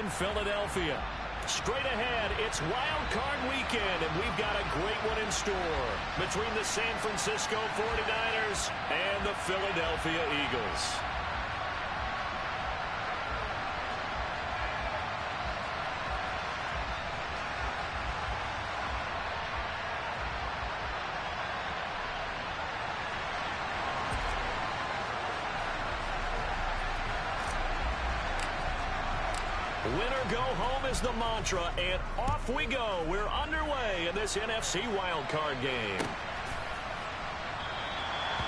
in Philadelphia. Straight ahead, it's Wild Card Weekend, and we've got a great one in store between the San Francisco 49ers and the Philadelphia Eagles. Winner go home is the mantra, and off we go. We're underway in this NFC wildcard game.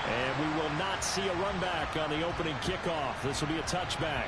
And we will not see a run back on the opening kickoff. This will be a touchback.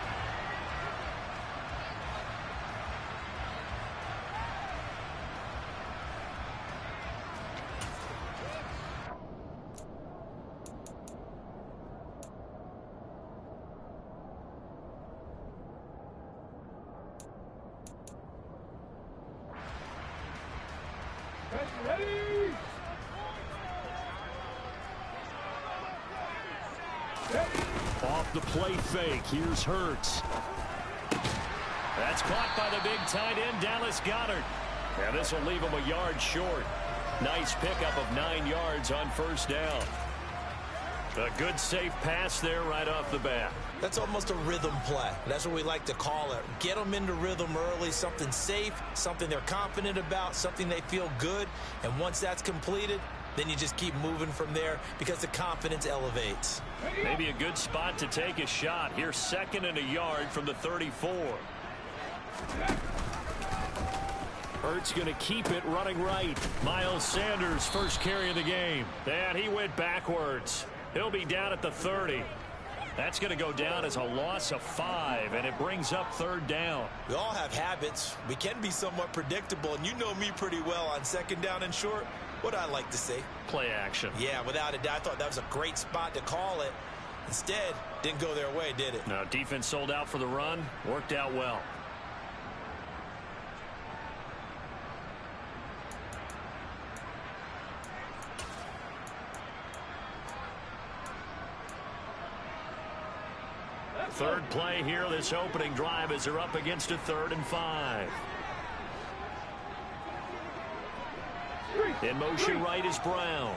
Off the play fake. Here's Hurts. That's caught by the big tight end, Dallas Goedert. And this will leave him a yard short. Nice pickup of 9 yards on first down. A good safe pass there right off the bat. That's almost a rhythm play. That's what we like to call it. Get them into rhythm early, something safe, something they're confident about, something they feel good. And once that's completed, then you just keep moving from there because the confidence elevates. Maybe a good spot to take a shot. Here's 2nd and a yard from the 34. Hurts going to keep it running right. Miles Sanders, first carry of the game. And he went backwards. He'll be down at the 30. That's going to go down as a loss of 5, and it brings up 3rd down. We all have habits. We can be somewhat predictable, and you know me pretty well on 2nd down and short. What I like to say? Play action. Yeah, without a doubt. I thought that was a great spot to call it. Instead, didn't go their way, did it? No, defense sold out for the run. Worked out well. Third play here, this opening drive, as they're up against a 3rd and 5. In motion right is Brown.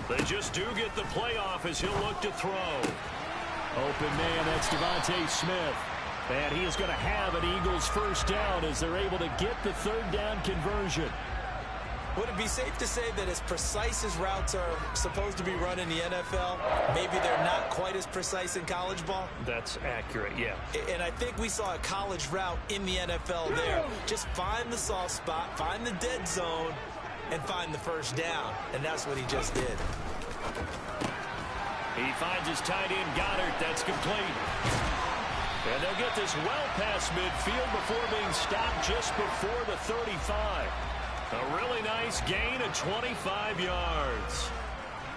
They just do get the playoff as he'll look to throw. Open man, that's Devontae Smith. And he is going to have an Eagles first down as they're able to get the 3rd down conversion. Would it be safe to say that as precise as routes are supposed to be run in the NFL, maybe they're not quite as precise in college ball? That's accurate, yeah. And I think we saw a college route in the NFL there. Just find the soft spot, find the dead zone, and find the first down. And that's what he just did. He finds his tight end, Goedert. That's complete. And they'll get this well past midfield before being stopped just before the 35. A really nice gain of 25 yards.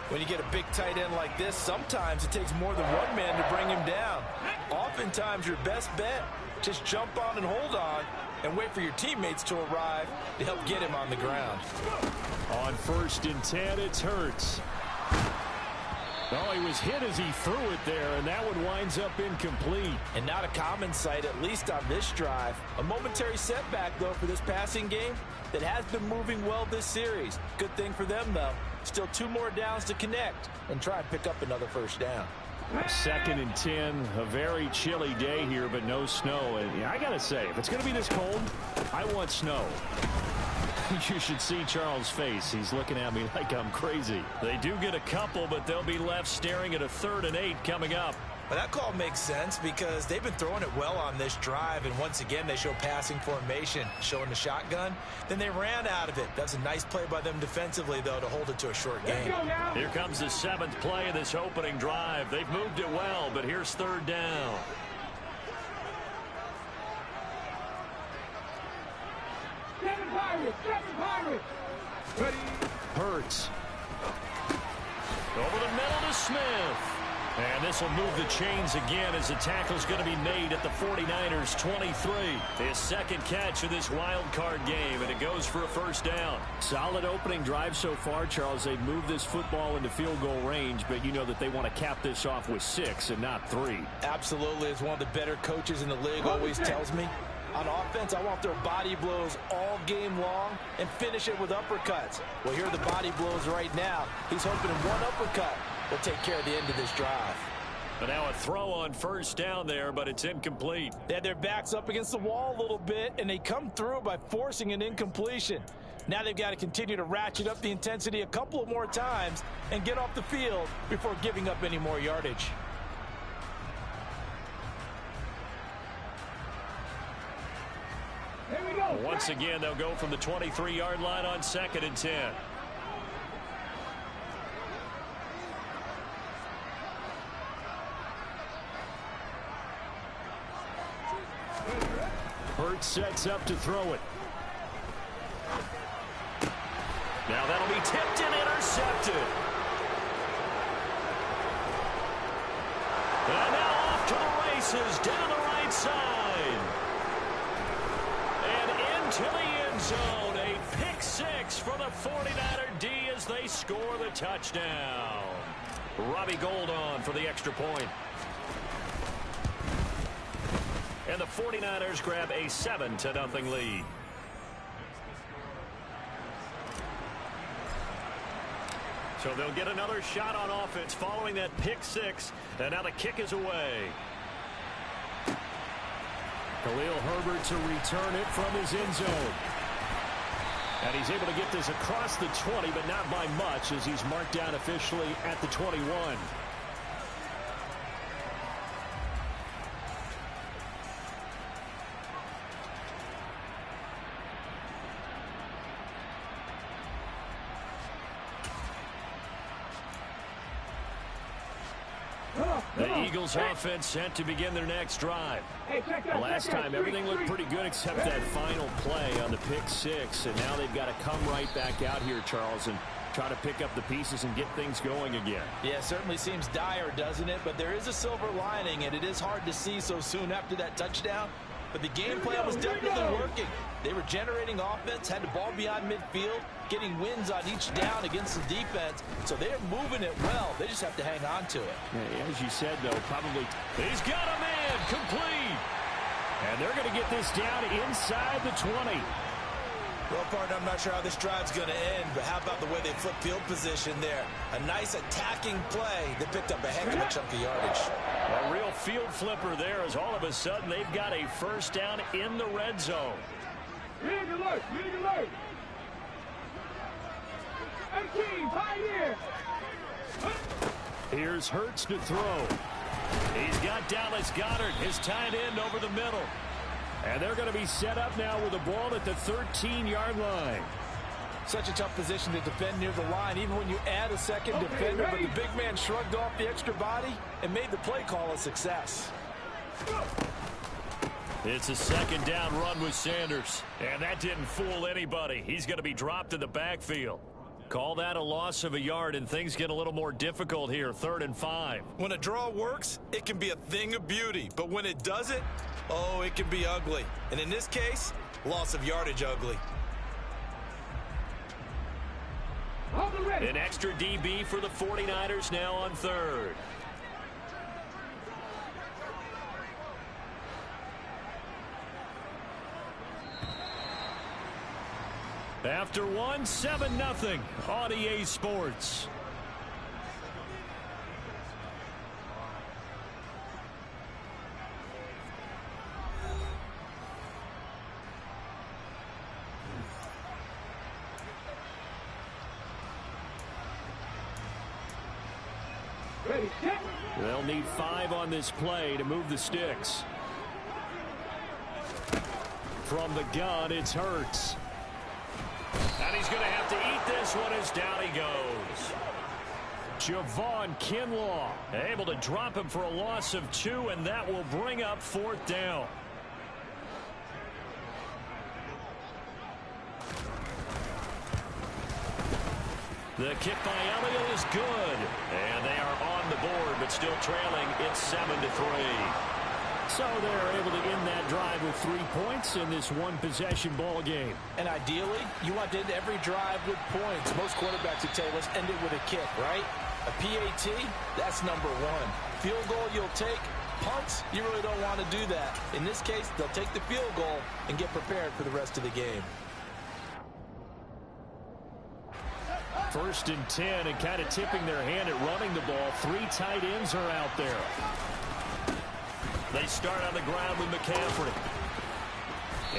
When you get a big tight end like this, sometimes it takes more than one man to bring him down. Oftentimes, your best bet, just jump on and hold on and wait for your teammates to arrive to help get him on the ground. On 1st and 10, it's Hurts. Oh, he was hit as he threw it there, and that one winds up incomplete. And not a common sight, at least on this drive. A momentary setback, though, for this passing game that has been moving well this series. Good thing for them, though. Still 2 more downs to connect and try and pick up another first down. 2nd and 10, a very chilly day here, but no snow. And I got to say, if it's going to be this cold, I want snow. You should see Charles' face. He's looking at me like I'm crazy. They do get a couple, but they'll be left staring at a 3rd and 8 coming up. Well, that call makes sense because they've been throwing it well on this drive, and once again they show passing formation, showing the shotgun. Then they ran out of it. That's a nice play by them defensively, though, to hold it to a short game. Here comes the 7th play of this opening drive. They've moved it well, but here's 3rd down. Hurts. Over the middle to Smith. And this will move the chains again as the tackle's going to be made at the 49ers 23. His second catch of this wild card game, and it goes for a first down. Solid opening drive so far, Charles. They've moved this football into field goal range, but you know that they want to cap this off with 6 and not 3. Absolutely. As one of the better coaches in the league always tells me, on offense, I want their body blows all game long and finish it with uppercuts. Well, here are the body blows right now. He's hoping in one uppercut will take care of the end of this drive. But now a throw on first down there, but it's incomplete. They had their backs up against the wall a little bit, and they come through by forcing an incompletion. Now they've got to continue to ratchet up the intensity a couple of more times and get off the field before giving up any more yardage. Here we go. Once again, they'll go from the 23-yard line on 2nd and 10. Hurts sets up to throw it. Now that'll be tipped and intercepted. And now off to the races down the right side. And into the end zone. A pick 6 for the 49er D as they score the touchdown. Robbie Gould on for the extra point. And the 49ers grab a 7-0 lead. So they'll get another shot on offense following that pick 6. And now the kick is away. Khalil Herbert to return it from his end zone. And he's able to get this across the 20, but not by much as he's marked down officially at the 21. The Eagles offense set to begin their next drive. The last time everything looked pretty good except that final play on the pick 6. And now they've got to come right back out here, Charles, and try to pick up the pieces and get things going again. Yeah, certainly seems dire, doesn't it? But there is a silver lining, and it is hard to see so soon after that touchdown. But the game plan was definitely working. They were generating offense, had the ball beyond midfield, getting wins on each down against the defense. So they're moving it well. They just have to hang on to it. Yeah, as you said, though, probably he's got a man complete. And they're going to get this down inside the 20. Well, partner, I'm not sure how this drive's going to end, but how about the way they flip field position there? A nice attacking play that picked up a heck of a chunk of yardage. A real field flipper there as all of a sudden they've got a first down in the red zone. Big alert, big alert. 18, Pioneer. Here's Hurts to throw. He's got Dallas Goedert, his tight end, over the middle. And they're going to be set up now with the ball at the 13-yard line. Such a tough position to defend near the line, even when you add a second defender. But the big man shrugged off the extra body and made the play call a success. It's a second down run with Sanders. And that didn't fool anybody. He's going to be dropped in the backfield. Call that a loss of a yard, and things get a little more difficult here. 3rd and 5. When a draw works, it can be a thing of beauty. But when it doesn't, oh, it can be ugly. And in this case, loss of yardage ugly. An extra DB for the 49ers now on 3rd. After 1, 7-0 on EA Sports. Ready, set. They'll need 5 on this play to move the sticks. From the gun, it's Hurts. And he's going to have to eat this one as down he goes. Javon Kinlaw able to drop him for a loss of 2, and that will bring up 4th down. The kick by Elliott is good. And they are on the board but still trailing. It's 7-3. So they're able to end that drive with 3 points in this one-possession ball game. And ideally, you want to end every drive with points. Most quarterbacks would tell you, let's end it with a kick, right? A PAT, that's number one. Field goal you'll take. Punts, you really don't want to do that. In this case, they'll take the field goal and get prepared for the rest of the game. 1st and 10, and kind of tipping their hand at running the ball. 3 tight ends are out there. They start on the ground with McCaffrey.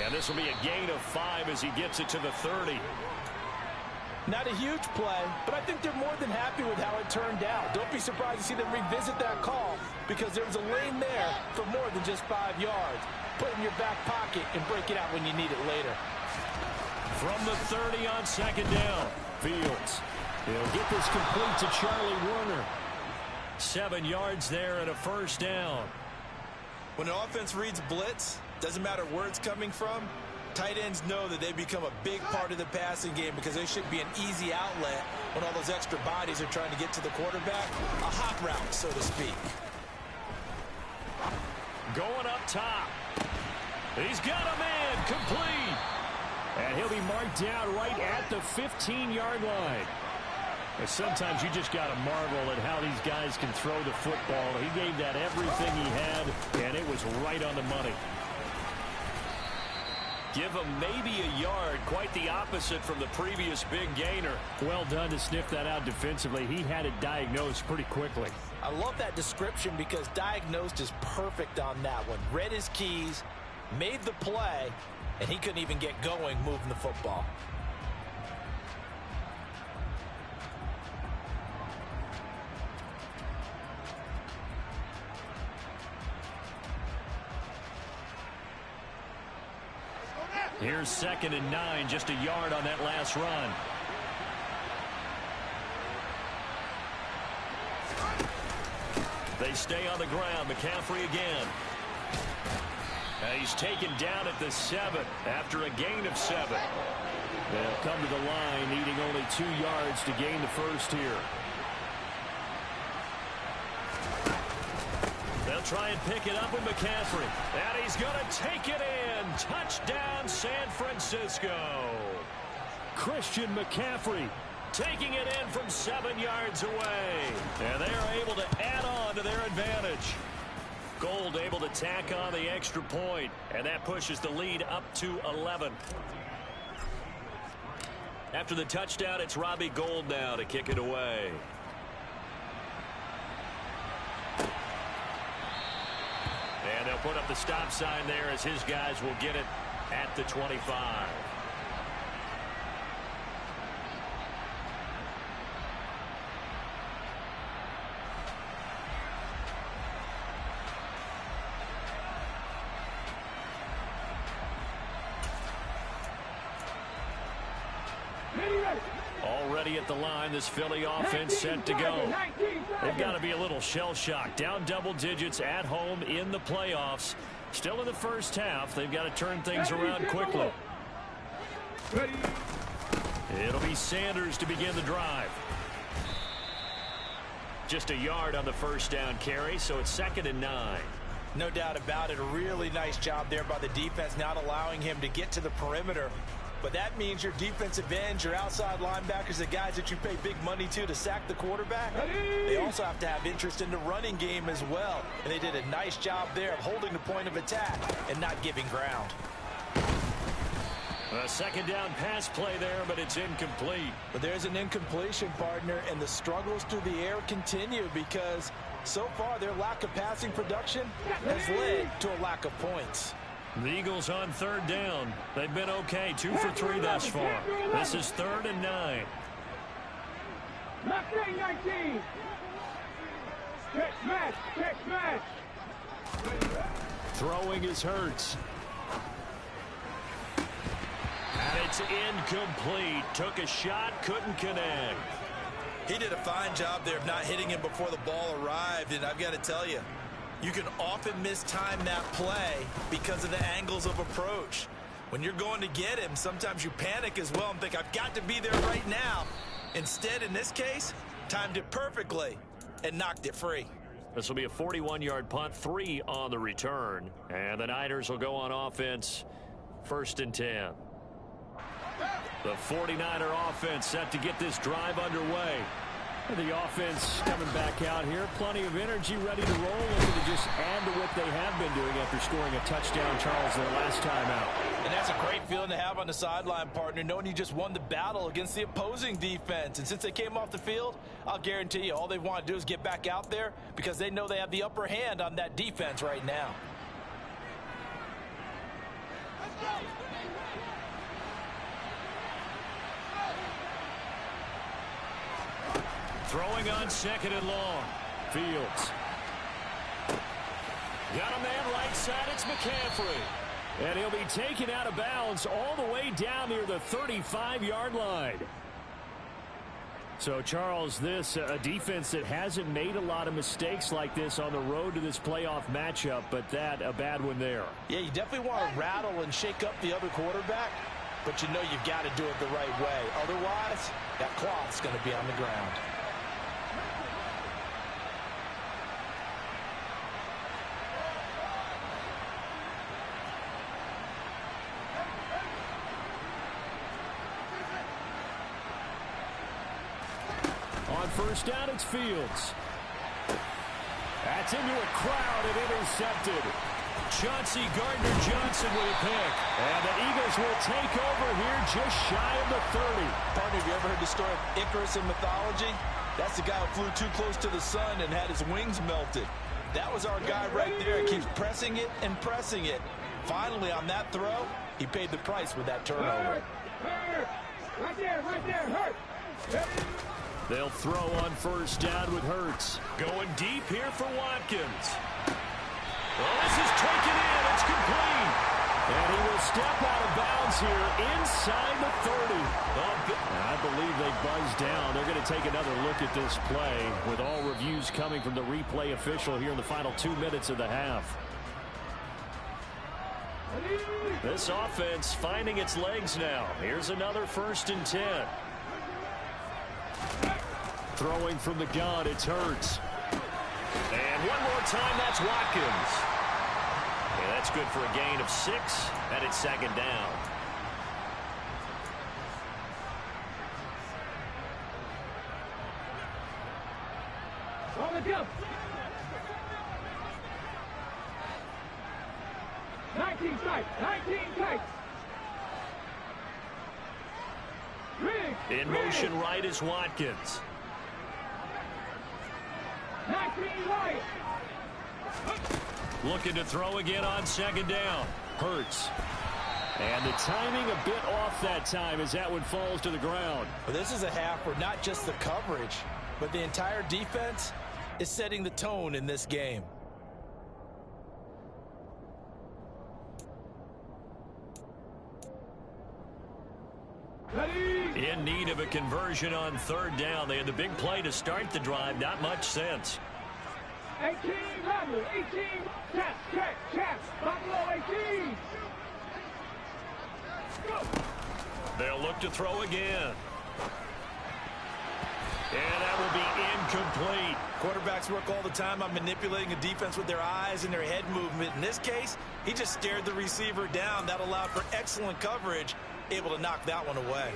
And this will be a gain of 5 as he gets it to the 30. Not a huge play, but I think they're more than happy with how it turned out. Don't be surprised to see them revisit that call because there was a lane there for more than just 5 yards. Put it in your back pocket and break it out when you need it later. From the 30 on 2nd down, Fields. He'll get this complete to Charlie Warner. 7 yards there and a 1st down. When an offense reads blitz, doesn't matter where it's coming from, tight ends know that they become a big part of the passing game because they should be an easy outlet when all those extra bodies are trying to get to the quarterback. A hot route, so to speak. Going up top. He's got a man complete. And he'll be marked down right at the 15-yard line. And sometimes you just got to marvel at how these guys can throw the football. He gave that everything he had, and it was right on the money. Give him maybe a yard, quite the opposite from the previous big gainer. Well done to sniff that out defensively. He had it diagnosed pretty quickly. I love that description because diagnosed is perfect on that one. Read his keys, made the play, and he couldn't even get going moving the football. Here's 2nd and 9, just a yard on that last run. They stay on the ground. McCaffrey again. He's taken down at the 7 after a gain of 7. They'll come to the line needing only 2 yards to gain the 1st here. They'll try and pick it up with McCaffrey. And he's going to take it in. Touchdown, San Francisco. Christian McCaffrey taking it in from 7 yards away. And they're able to add on to their advantage. Gold able to tack on the extra point. And that pushes the lead up to 11. After the touchdown, it's Robbie Gould now to kick it away. And they'll put up the stop sign there as his guys will get it at the 25. Already at the line, this Philly offense set to go. They've got to be a little shell-shocked. Down double digits at home in the playoffs. Still in the first half. They've got to turn things around quickly. It'll be Sanders to begin the drive. Just a yard on the 1st down carry, so it's 2nd and 9. No doubt about it. A really nice job there by the defense, not allowing him to get to the perimeter. But that means your defensive ends, your outside linebackers, the guys that you pay big money to sack the quarterback, they also have to have interest in the running game as well. And they did a nice job there of holding the point of attack and not giving ground. A 2nd down pass play there, but it's incomplete. But there's an incompletion, partner, and the struggles through the air continue because so far their lack of passing production has led to a lack of points. The Eagles on 3rd down. They've been okay, 2 for 3 thus far. This is 3rd and 9. 19. Check smash. Check smash. Throwing is Hurts. And it's incomplete. Took a shot, couldn't connect. He did a fine job there of not hitting him before the ball arrived, and I've got to tell you, you can often mistime that play because of the angles of approach. When you're going to get him, sometimes you panic as well and think, I've got to be there right now. Instead, in this case, timed it perfectly and knocked it free. This will be a 41-yard punt, 3 on the return. And the Niners will go on offense, 1st and 10. The 49er offense set to get this drive underway. The offense coming back out here. Plenty of energy, ready to roll. Looking to just add to what they have been doing after scoring a touchdown, Charles, their last time out. And that's a great feeling to have on the sideline, partner, knowing you just won the battle against the opposing defense. And since they came off the field, I'll guarantee you all they want to do is get back out there because they know they have the upper hand on that defense right now. Throwing on 2nd and long. Fields. Got a man right side. It's McCaffrey. And he'll be taken out of bounds all the way down near the 35-yard line. So, Charles, this a defense that hasn't made a lot of mistakes like this on the road to this playoff matchup, but that a bad one there. Yeah, you definitely want to rattle and shake up the other quarterback, but you know you've got to do it the right way. Otherwise, that cloth's going to be on the ground. On 1st down, it's Fields. That's into a crowd and intercepted. Chauncey Gardner-Johnson with a pick. And the Eagles will take over here just shy of the 30. Partner, have you ever heard the story of Icarus in mythology? That's the guy who flew too close to the sun and had his wings melted. That was our guy right there. He keeps pressing it and pressing it. Finally, on that throw, he paid the price with that turnover. Right there, hurt. They'll throw on 1st down with Hurts. Going deep here for Watkins. Well, this is taken in. It's complete. And he will step out of bounds here inside the 30. I believe they buzzed down. They're going to take another look at this play with all reviews coming from the replay official here in the final 2 minutes of the half. This offense finding its legs now. Here's another 1st and 10. Throwing from the gun, it's Hurts. And one more time, that's Watkins. Yeah, that's good for a gain of 6, and it's 2nd down. On the jump. 19 tight. In motion right is Watkins. 19 right. Looking to throw again on 2nd down. Hurts. And the timing a bit off that time as that one falls to the ground. Well, this is a half where not just the coverage, but the entire defense is setting the tone in this game. In need of a conversion on 3rd down. They had the big play to start the drive. Not much sense. 18, level, 18, check, Buffalo 18. Go. They'll look to throw again. And that will be incomplete. Quarterbacks work all the time on manipulating a defense with their eyes and their head movement. In this case, he just stared the receiver down. That allowed for excellent coverage, able to knock that one away.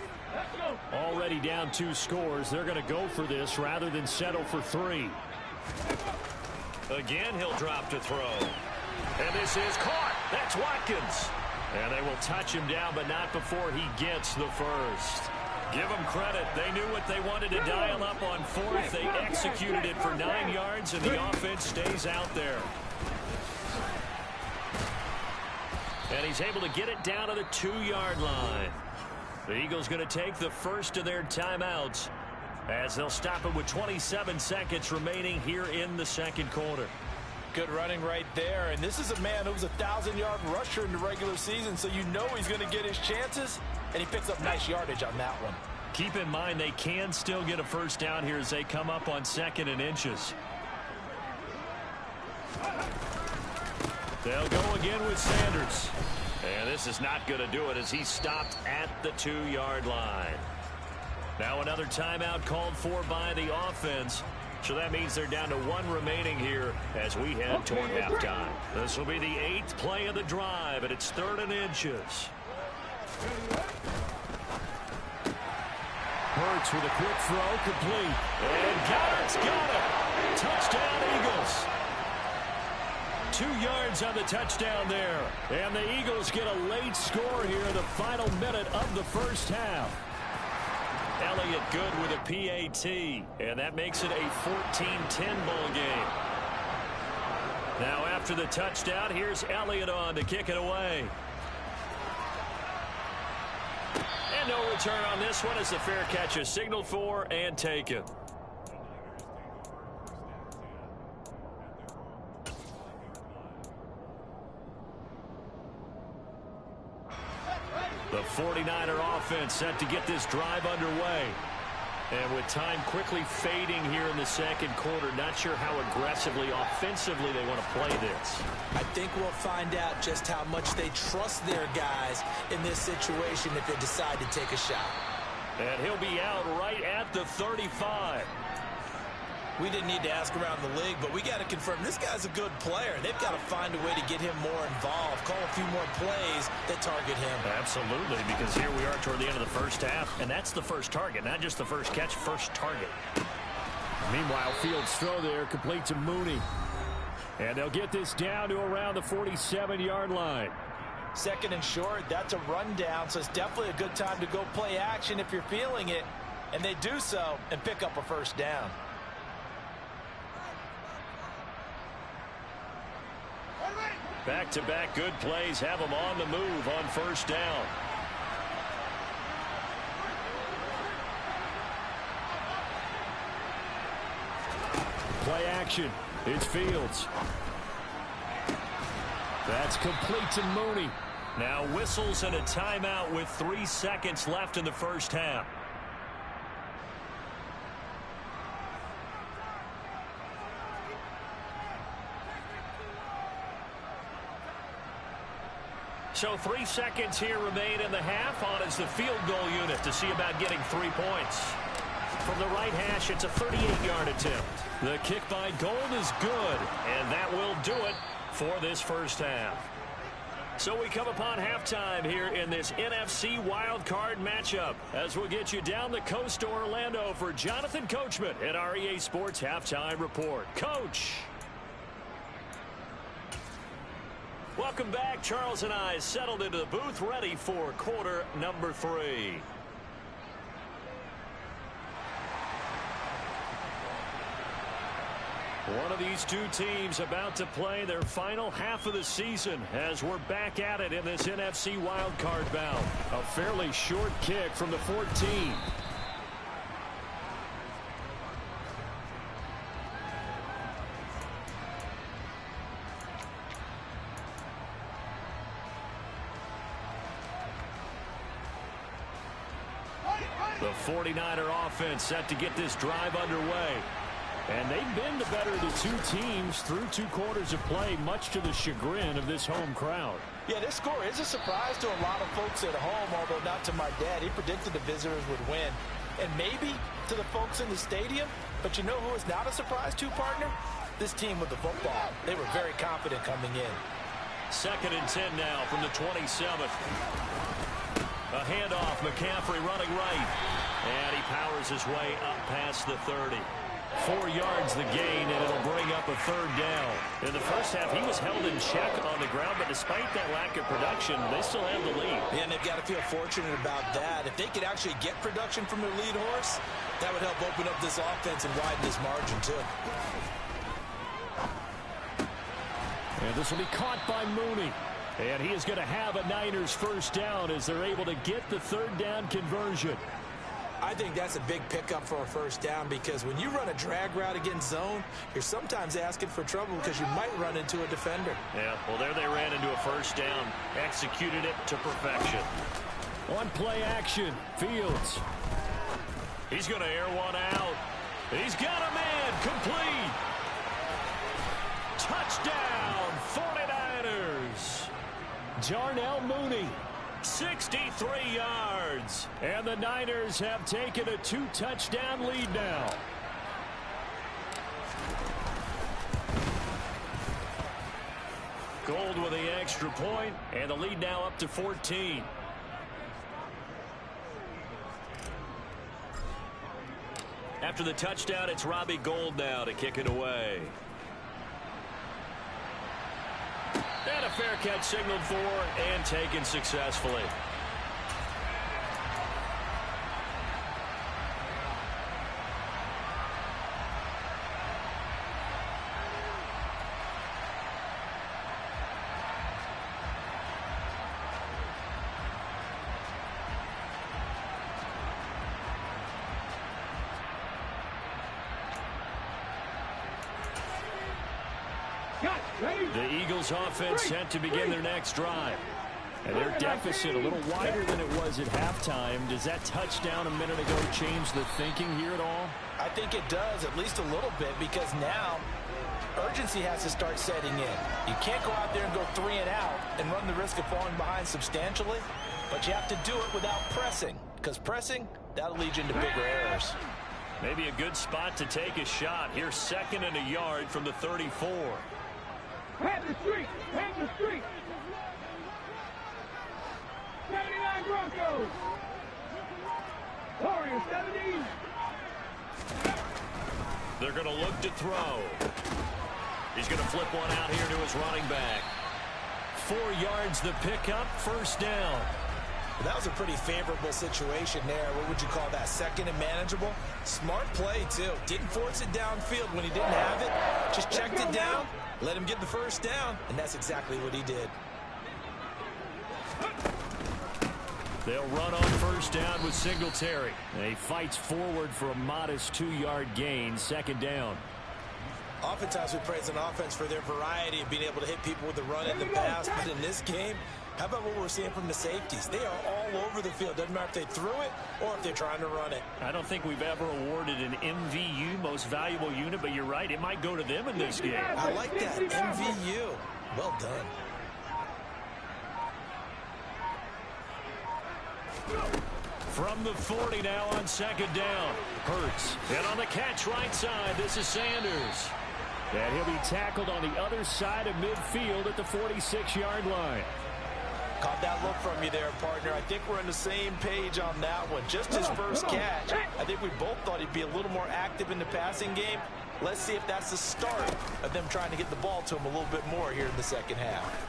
Already down 2 scores. They're going to go for this rather than settle for 3. Again, he'll drop to throw. And this is caught. That's Watkins. And they will touch him down, but not before he gets the first. Give them credit. They knew what they wanted to dial up on 4th. They executed it for 9 yards, and the offense stays out there. And he's able to get it down to the 2-yard line. The Eagles going to take the first of their timeouts as they'll stop it with 27 seconds remaining here in the 2nd quarter. Good running right there. And this is a man who was a 1,000-yard rusher in the regular season, so you know he's going to get his chances, and he picks up nice yardage on that one. Keep in mind they can still get a first down here as they come up on 2nd and inches. They'll go again with Sanders. And this is not going to do it as he stopped at the 2-yard line. Now another timeout called for by the offense So that means they're down to 1 remaining here as we head toward halftime. This will be the 8th play of the drive, and it's 3rd and inches. Hurts with a quick throw, complete. And Goddard's got it. Touchdown, Eagles. 2 yards on the touchdown there. And the Eagles get a late score here in the final minute of the first half. Elliott good with a PAT, and that makes it a 14-10 ball game. Now after the touchdown, here's Elliott on to kick it away. And no return on this one as the fair catch is signaled for and taken. The 49er offense set to get this drive underway. And with time quickly fading here in the second quarter, not sure how aggressively, offensively they want to play this. I think we'll find out just how much they trust their guys in this situation if they decide to take a shot. And he'll be out right at the 35. We didn't need to ask around the league, but we got to confirm this guy's a good player. They've got to find a way to get him more involved, call a few more plays that target him. Absolutely, because here we are toward the end of the first half, and that's the first target, not just the first catch, first target. Meanwhile, Fields' throw there complete to Mooney. And they'll get this down to around the 47-yard line. 2nd and short, that's a rundown, so it's definitely a good time to go play action if you're feeling it. And they do so and pick up a first down. Back-to-back good plays have them on the move on first down. Play action. It's Fields. That's complete to Mooney. Now whistles and a timeout with 3 seconds left in the first half. So 3 seconds here remain in the half on as the field goal unit to see about getting 3 points. From the right hash, it's a 38-yard attempt. The kick by Gold is good, and that will do it for this first half. So we come upon halftime here in this NFC wildcard matchup as we'll get you down the coast to Orlando for Jonathan Coachman at our EA Sports Halftime Report. Coach. Welcome back. Charles and I settled into the booth ready for quarter number 3. One of these two teams about to play their final half of the season as we're back at it in this NFC wildcard bout. A fairly short kick from the 14. The 49er offense set to get this drive underway. And they've been the better of the two teams through 2 quarters of play, much to the chagrin of this home crowd. Yeah, this score is a surprise to a lot of folks at home, although not to my dad. He predicted the visitors would win. And maybe to the folks in the stadium. But you know who is not a surprise to, partner? This team with the football. They were very confident coming in. 2nd and 10 now from the 27th. A handoff, McCaffrey running right. And he powers his way up past the 30. 4 yards the gain, and it'll bring up a 3rd down. In the first half, he was held in check on the ground, but despite that lack of production, they still have the lead. Yeah, and they've got to feel fortunate about that. If they could actually get production from their lead horse, that would help open up this offense and widen this margin, too. And this will be caught by Mooney. And he is going to have a Niners first down as they're able to get the 3rd down conversion. I think that's a big pickup for a first down because when you run a drag route against zone, you're sometimes asking for trouble because you might run into a defender. Yeah, well, there they ran into a first down, executed it to perfection. On play action, Fields. He's going to air one out. He's got a man, complete. Touchdown, 49ers. Darnell Mooney. 63 yards. And the Niners have taken a 2-touchdown lead now. Gold with the extra point, and the lead now up to 14. After the touchdown, it's Robbie Gould now to kick it away. And a fair catch signaled for and taken successfully. The Eagles offense set to begin their next drive. And their deficit a little wider than it was at halftime. Does that touchdown a minute ago change the thinking here at all? I think it does, at least a little bit, because now urgency has to start setting in. You can't go out there and go 3 and out and run the risk of falling behind substantially, but you have to do it without pressing, because pressing, that'll lead you into bigger errors. Maybe a good spot to take a shot. Here's 2nd and a yard from the 34. Head the street! Head the street! 79 Broncos! Warriors 70! They're going to look to throw. He's going to flip one out here to his running back. 4 yards the pickup, first down. Well, that was a pretty favorable situation there. What would you call that? 2nd and manageable? Smart play, too. Didn't force it downfield when he didn't have it. Just checked it down, let him get the first down, and that's exactly what he did. They'll run on first down with Singletary. He fights forward for a modest 2-yard gain, 2nd down. Oftentimes we praise an offense for their variety of being able to hit people with the run and the pass, but in this game, how about what we're seeing from the safeties? They are all over the field. Doesn't matter if they threw it or if they're trying to run it. I don't think we've ever awarded an MVU, most valuable unit, but you're right, it might go to them in this game. I like that, MVU. Well done. From the 40 now on 2nd down. Hurts. And on the catch right side, this is Sanders. And he'll be tackled on the other side of midfield at the 46-yard line. Caught that look from you there, partner. I think we're on the same page on that one. Just his first catch. I think we both thought he'd be a little more active in the passing game. Let's see if that's the start of them trying to get the ball to him a little bit more here in the second half.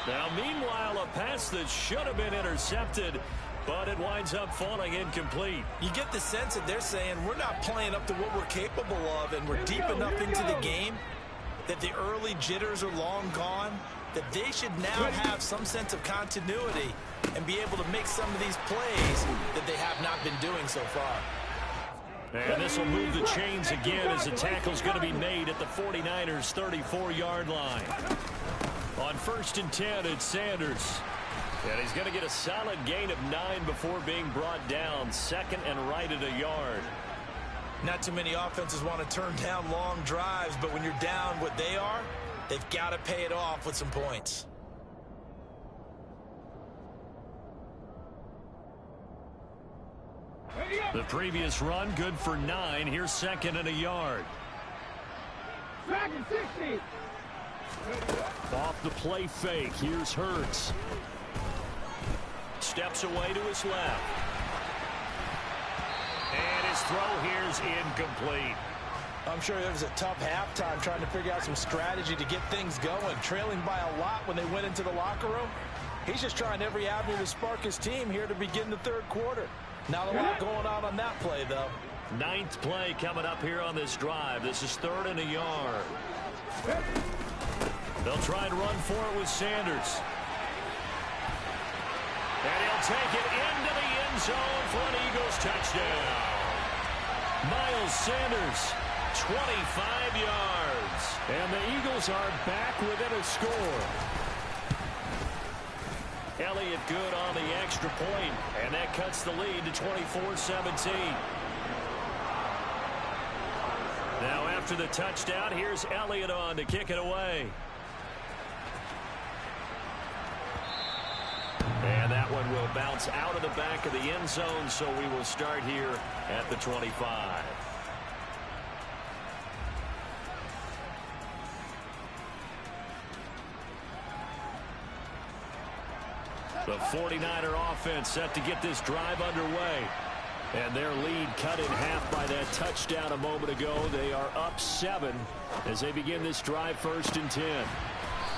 Now, meanwhile, a pass that should have been intercepted, but it winds up falling incomplete. You get the sense that they're saying we're not playing up to what we're capable of, and we're deep enough into the game that the early jitters are long gone, that they should now have some sense of continuity and be able to make some of these plays that they have not been doing so far. And this will move the chains again as the tackle's going to be made at the 49ers' 34-yard line. On 1st and 10, it's Sanders. And he's going to get a solid gain of 9 before being brought down. 2nd and right at a yard. Not too many offenses want to turn down long drives, but when you're down what they are, they've got to pay it off with some points. The previous run, good for 9. Here's 2nd and a yard. 2nd and 60. Off the play fake. Here's Hurts. Steps away to his left. And his throw here's incomplete. I'm sure it was a tough halftime trying to figure out some strategy to get things going. Trailing by a lot when they went into the locker room. He's just trying every avenue to spark his team here to begin the 3rd quarter. Not a lot going on that play, though. 9th play coming up here on this drive. This is 3rd and a yard. They'll try and run for it with Sanders. And he'll take it into the end zone for an Eagles touchdown. Miles Sanders, 25 yards. And the Eagles are back within a score. Elliott good on the extra point, and that cuts the lead to 24-17. Now after the touchdown, here's Elliott on to kick it away. And that one will bounce out of the back of the end zone, so we will start here at the 25. The 49er offense set to get this drive underway. And their lead cut in half by that touchdown a moment ago. They are up 7 as they begin this drive, 1st and 10.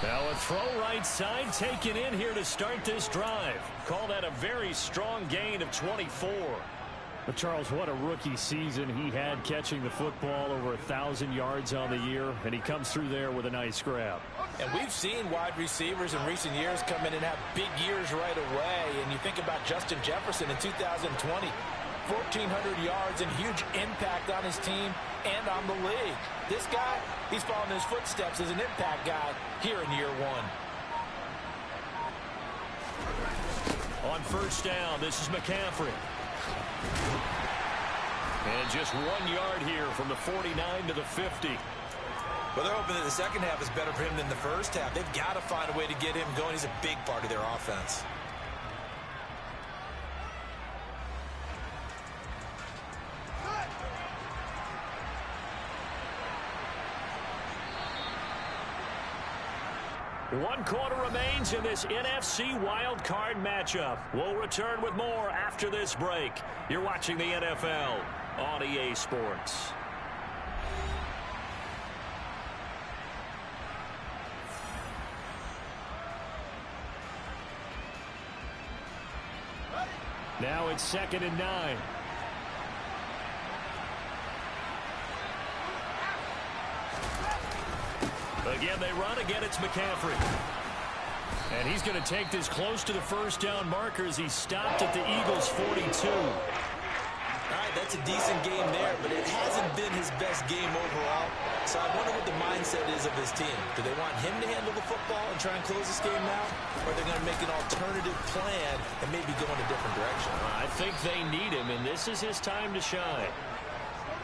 Now a throw right side taken in here to start this drive. Call that a very strong gain of 24. But Charles, what a rookie season he had, catching the football over 1,000 yards on the year, and he comes through there with a nice grab. And we've seen wide receivers in recent years come in and have big years right away. And you think about Justin Jefferson in 2020, 1,400 yards and huge impact on his team and on the league. This guy, he's following his footsteps as an impact guy here in year 1. On 1st down, this is McCaffrey. And just 1 yard here from the 49 to the 50. Well, they're hoping that the second half is better for him than the first half. They've got to find a way to get him going. He's a big part of their offense. One quarter remains in this NFC Wild Card matchup. We'll return with more after this break. You're watching the NFL on EA Sports. Now it's 2nd and 9. Again, they run. Again, it's McCaffrey. And he's going to take this close to the 1st down marker as he stopped at the Eagles' 42. All right, that's a decent game there, but it hasn't been his best game overall. So I wonder what the mindset is of his team. Do they want him to handle the football and try and close this game out? Or are they going to make an alternative plan and maybe go in a different direction? I think they need him, and this is his time to shine.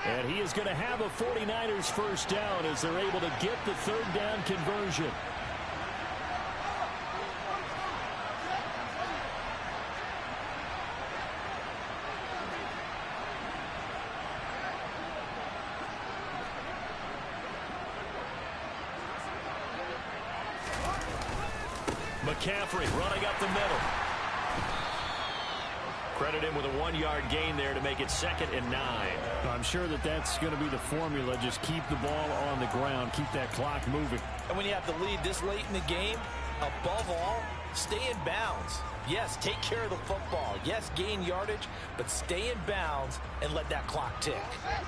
And he is going to have a 49ers 1st down as they're able to get the 3rd down conversion. McCaffrey running up the middle. Credit him with a 1 yard gain there to make it 2nd and 9. I'm sure that that's going to be the formula. Just keep the ball on the ground. Keep that clock moving. And when you have the lead this late in the game, above all, stay in bounds. Yes, take care of the football. Yes, gain yardage, but stay in bounds and let that clock tick.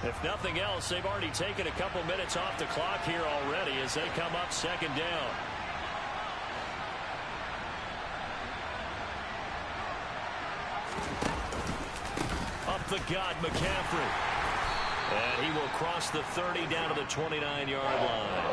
If nothing else, they've already taken a couple minutes off the clock here already as they come up 2nd down. Up the gut, McCaffrey. And he will cross the 30 down to the 29-yard line.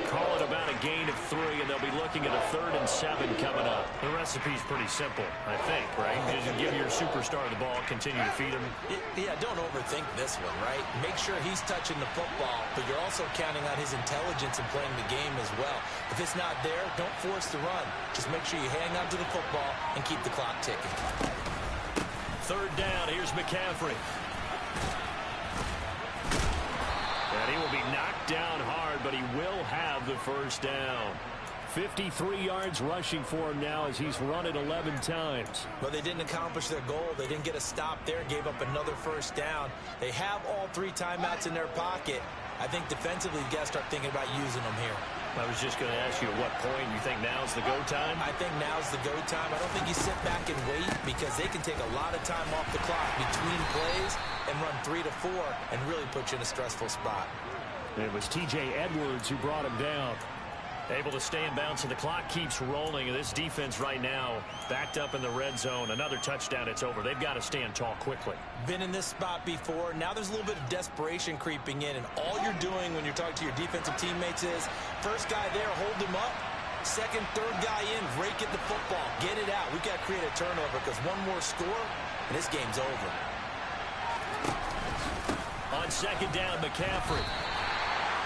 Call it about a gain of 3, and they'll be looking at a 3rd and 7 coming up. The recipe's pretty simple, I think, right? Just give your superstar the ball, continue to feed him. Yeah, don't overthink this one, right? Make sure he's touching the football, but you're also counting on his intelligence in playing the game as well. If it's not there, don't force the run. Just make sure you hang on to the football and keep the clock ticking. 3rd down, here's McCaffrey. And he will be knocked down hard, but he will have the 1st down. 53 yards rushing for him now as he's run it 11 times. But they didn't accomplish their goal. They didn't get a stop there, gave up another 1st down. They have all 3 timeouts in their pocket. I think defensively, you've got to start thinking about using them here. I was just going to ask you at what point you think now's the go time? I think now's the go time. I don't think you sit back and wait because they can take a lot of time off the clock between plays and run 3 to 4 and really put you in a stressful spot. It was T.J. Edwards who brought him down. Able to stay in bounds, and the clock keeps rolling. And this defense right now backed up in the red zone. Another touchdown, it's over. They've got to stand tall quickly. Been in this spot before. Now there's a little bit of desperation creeping in, and all you're doing when you're talking to your defensive teammates is first guy there, hold him up. Second, third guy in, rake at the football. Get it out. We've got to create a turnover because one more score, and this game's over. On 2nd down, McCaffrey.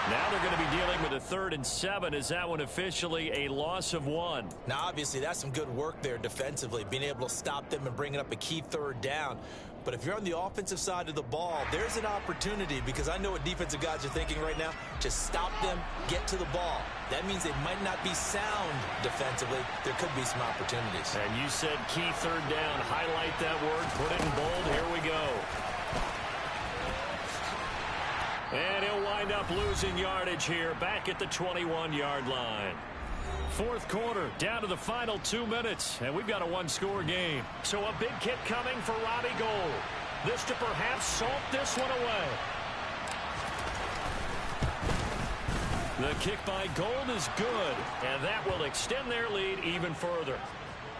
Now they're going to be dealing with a 3rd and 7. Is that one officially a loss of 1? Now, obviously, that's some good work there defensively, being able to stop them and bringing up a key 3rd down. But if you're on the offensive side of the ball, there's an opportunity, because I know what defensive guys are thinking right now. Just stop them, get to the ball. That means they might not be sound defensively. There could be some opportunities. And you said key 3rd down. Highlight that word. Put it in bold. Here we go. And he'll wind up losing yardage here back at the 21-yard line. 4th quarter, down to the final 2 minutes, and we've got a 1-score game. So a big kick coming for Robbie Gould. This to perhaps salt this one away. The kick by Gould is good, and that will extend their lead even further.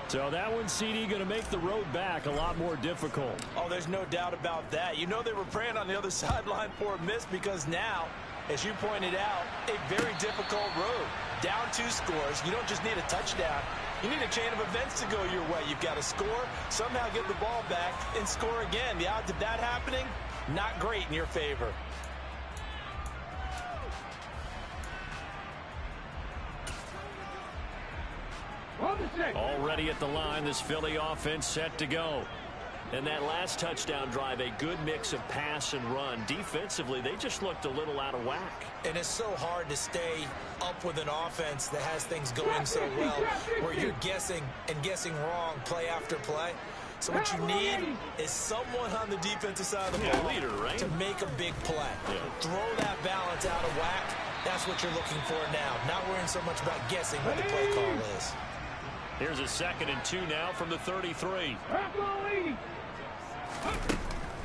So that one, CD, going to make the road back a lot more difficult. Oh, there's no doubt about that. You know they were praying on the other sideline for a miss, because now, as you pointed out, a very difficult road. Down 2 scores. You don't just need a touchdown. You need a chain of events to go your way. You've got to score, somehow get the ball back, and score again. The odds of that happening, not great in your favor. Already at the line, this Philly offense set to go. And that last touchdown drive, a good mix of pass and run. Defensively, they just looked a little out of whack. And it's so hard to stay up with an offense that has things going so well, where you're guessing and guessing wrong play after play. So what you need is someone on the defensive side of the ball, leader, right? to make a big play. Yeah. Throw that balance out of whack. That's what you're looking for now. Not worrying so much about guessing what the play call is. Here's a 2nd and 2 now from the 33.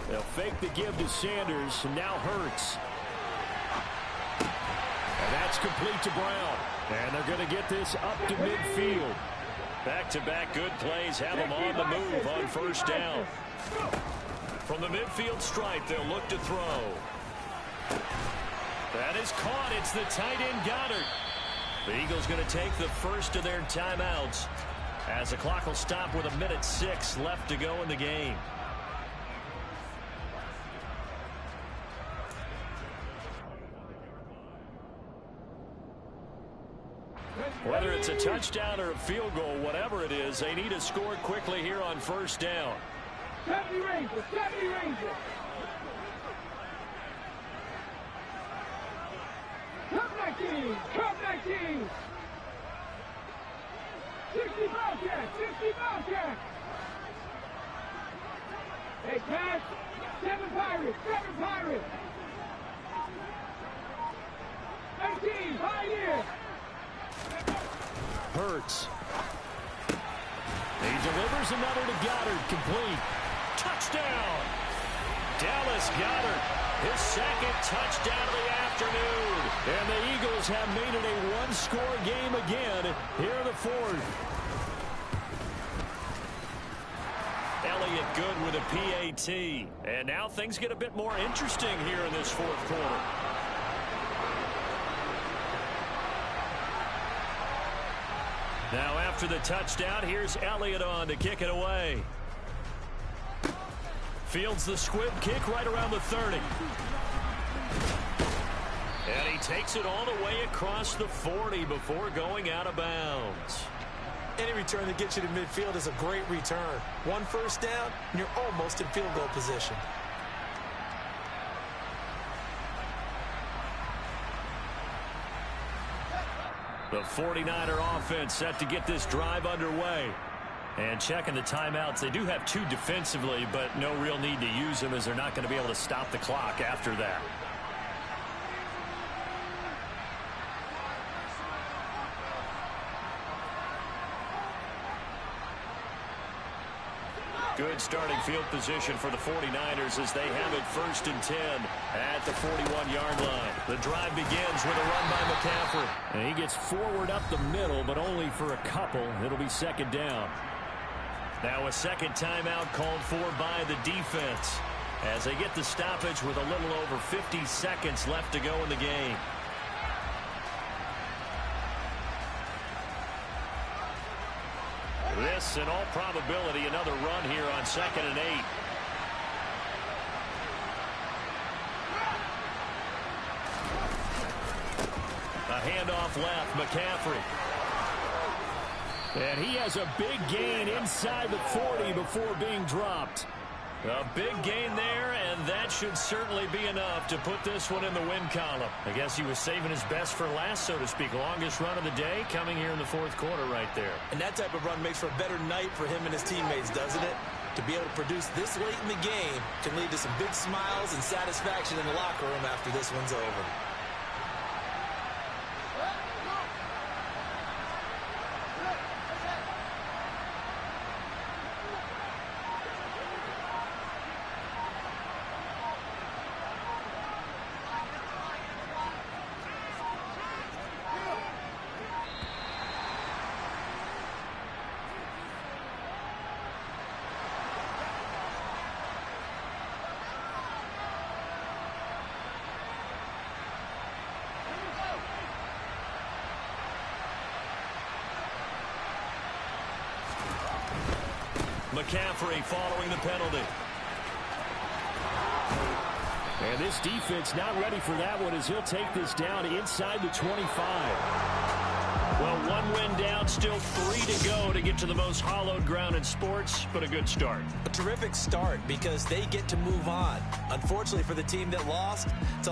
They'll fake the give to Sanders, and now Hurts. And that's complete to Brown. And they're going to get this up to midfield. Back-to-back good plays have them on the move on 1st down. From the midfield stripe, they'll look to throw. That is caught. It's the tight end Goddard. The Eagles going to take the first of their timeouts, as the clock will stop with 1:06 left to go in the game. Whether it's a touchdown or a field goal, whatever it is, they need to score quickly here on 1st down. 70 Rangers, 70 Rangers. Come 19, come 19. 60 Bobcats, 60 Bobcats. Hey, pass. 7 Pirates, 7 Pirates. 19, Pioneer. Hurts. He delivers another to Goddard, complete. Touchdown! Dallas Goddard, his 2nd touchdown of the afternoon. And the Eagles have made it a 1-score game again here in the 4th. Elliott good with a PAT. And now things get a bit more interesting here in this 4th quarter. Now after the touchdown, here's Elliott on to kick it away. Fields the squib kick right around the 30. And he takes it all the way across the 40 before going out of bounds. Any return that gets you to midfield is a great return. 1 first down, and you're almost in field goal position. The 49er offense set to get this drive underway. And checking the timeouts, they do have 2 defensively, but no real need to use them, as they're not going to be able to stop the clock after that. Good starting field position for the 49ers as they have it 1st and 10 at the 41-yard line. The drive begins with a run by McCaffrey. And he gets forward up the middle, but only for a couple. It'll be 2nd down. Now a 2nd timeout called for by the defense as they get the stoppage with a little over 50 seconds left to go in the game. This, in all probability, another run here on 2nd and 8. handoff left, McCaffrey. And he has a big gain inside the 40 before being dropped. A big gain there, and that should certainly be enough to put this one in the win column. I guess he was saving his best for last, so to speak. Longest run of the day coming here in the fourth quarter right there. And that type of run makes for a better night for him and his teammates, doesn't it? To be able to produce this late in the game can lead to some big smiles and satisfaction in the locker room after this one's over. McCaffrey following the penalty. And this defense not ready for that one as he'll take this down inside the 25. Well, one win down, still 3 to go to get to the most hallowed ground in sports, but a good start. A terrific start because they get to move on. Unfortunately for the team that lost, it's a